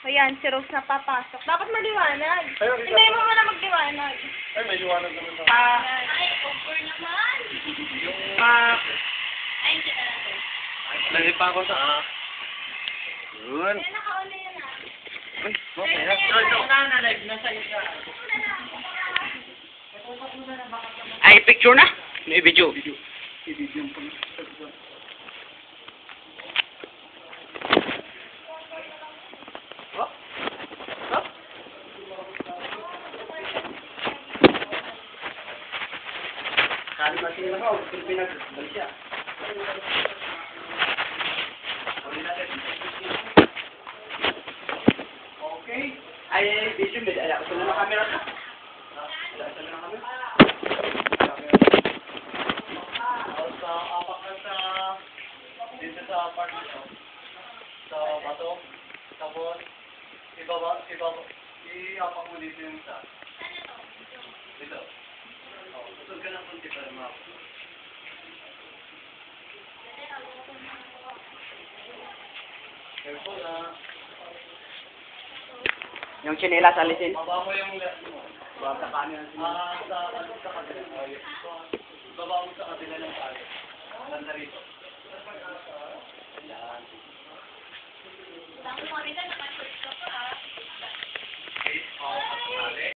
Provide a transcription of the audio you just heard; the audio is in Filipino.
Ayan, si Rose na papasok. Dapat maliwanag. Ayun, Hindi mo muna magliwanag. Ay, may liwanag naman daw. Ay, over naman. Ay, hindi na natin. Nalipa ko sa... Yun. Kaya nakauna yan ah. Ay, okay na. Nanalive na sa isa. Ay, picture na? May video. I-video po na. Kali ba sila ko? Pilipinas. Balik siya. Okay. Ay, video mo. Ala, ito na camera ka. Ala, ito na camera. Sa apak na sa... Dito sa apartment ko. Sa bato. Tapos, i-apak mo dito yung sa... Dito. Ito ka ng kunti para map. Careful na. Yung chinelas alisin. Baba mo yung left mo. Sa kanan. Sa kabila. Baba mo sa kabila ng tali. Banda rito. Ayan. Baka mo rin na nakasort ka pa ah. Okay,